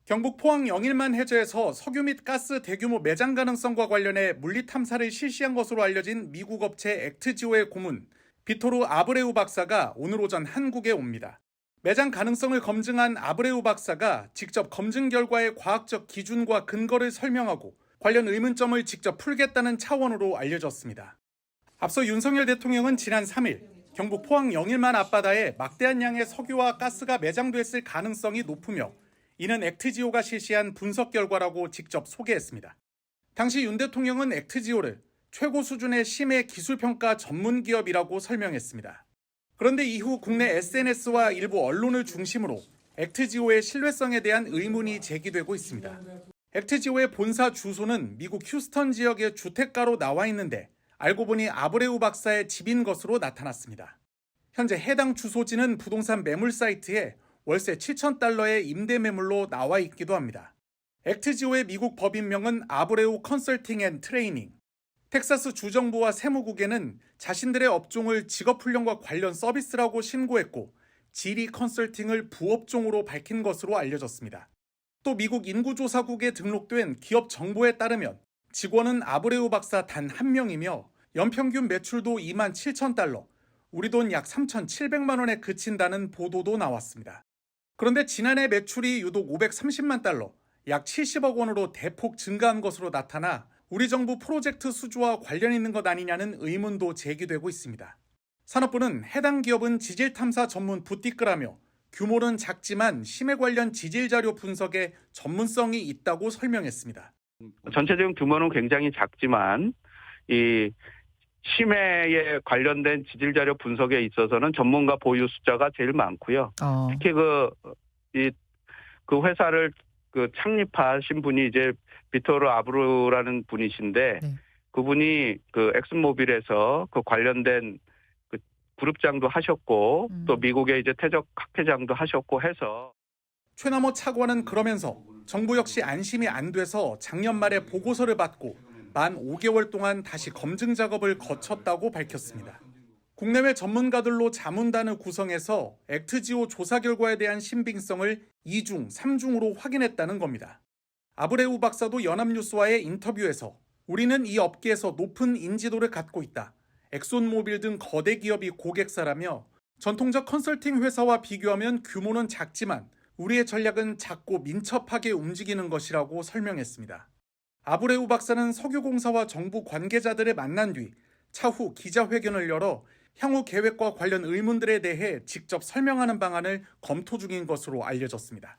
경북 포항 영일만 해저에서 석유 및 가스 대규모 매장 가능성과 관련해 물리 탐사를 실시한 것으로 알려진 미국 업체 액트지오의 고문 비토르 아브레우 박사가 오늘 오전 한국에 옵니다. 매장 가능성을 검증한 아브레우 박사가 직접 검증 결과의 과학적 기준과 근거를 설명하고 관련 의문점을 직접 풀겠다는 차원으로 알려졌습니다. 앞서 윤석열 대통령은 지난 3일 경북 포항 영일만 앞바다에 막대한 양의 석유와 가스가 매장됐을 가능성이 높으며 이는 액트지오가 실시한 분석 결과라고 직접 소개했습니다. 당시 윤 대통령은 액트지오를 최고 수준의 심해 기술평가 전문 기업이라고 설명했습니다. 그런데 이후 국내 SNS와 일부 언론을 중심으로 액트지오의 신뢰성에 대한 의문이 제기되고 있습니다. 액트지오의 본사 주소는 미국 휴스턴 지역의 주택가로 나와 있는데 알고 보니 아브레우 박사의 집인 것으로 나타났습니다. 현재 해당 주소지는 부동산 매물 사이트에 월세 $7,000의 임대 매물로 나와 있기도 합니다. 액트지오의 미국 법인명은 아브레우 컨설팅 앤 트레이닝. 텍사스 주정부와 세무국에는 자신들의 업종을 직업훈련과 관련 서비스라고 신고했고 지리 컨설팅을 부업종으로 밝힌 것으로 알려졌습니다. 또 미국 인구조사국에 등록된 기업 정보에 따르면 직원은 아브레우 박사 단 한 명이며 연평균 매출도 $27,000, 우리 돈 약 3,700만 원에 그친다는 보도도 나왔습니다. 그런데 지난해 매출이 유독 $530만, 약 70억 원으로 대폭 증가한 것으로 나타나 우리 정부 프로젝트 수주와 관련 있는 것 아니냐는 의문도 제기되고 있습니다. 산업부는 해당 기업은 지질탐사 전문 부티크라며 규모는 작지만 심해 관련 지질 자료 분석에 전문성이 있다고 설명했습니다. 전체적인 규모는 굉장히 작지만 이 심해에 관련된 지질 자료 분석에 있어서는 전문가 보유 숫자가 제일 많고요. 특히 그 회사를 창립하신 분이 이제 비토르 아브레우라는 분이신데 네. 그분이 엑슨모빌에서 관련된 그룹장도 하셨고 또 미국의 이제 퇴적 학회장도 하셨고 해서. 최남호 차관은 그러면서 정부 역시 안심이 안 돼서 작년 말에 보고서를 받고 만 5개월 동안 다시 검증 작업을 거쳤다고 밝혔습니다. 국내외 전문가들로 자문단을 구성해서 액트지오 조사 결과에 대한 신빙성을 2중, 3중으로 확인했다는 겁니다. 아브레우 박사도 연합뉴스와의 인터뷰에서 우리는 이 업계에서 높은 인지도를 갖고 있다. 엑손모빌 등 거대 기업이 고객사라며 전통적 컨설팅 회사와 비교하면 규모는 작지만 우리의 전략은 작고 민첩하게 움직이는 것이라고 설명했습니다. 아브레우 박사는 석유공사와 정부 관계자들을 만난 뒤 차후 기자회견을 열어 향후 계획과 관련 의문들에 대해 직접 설명하는 방안을 검토 중인 것으로 알려졌습니다.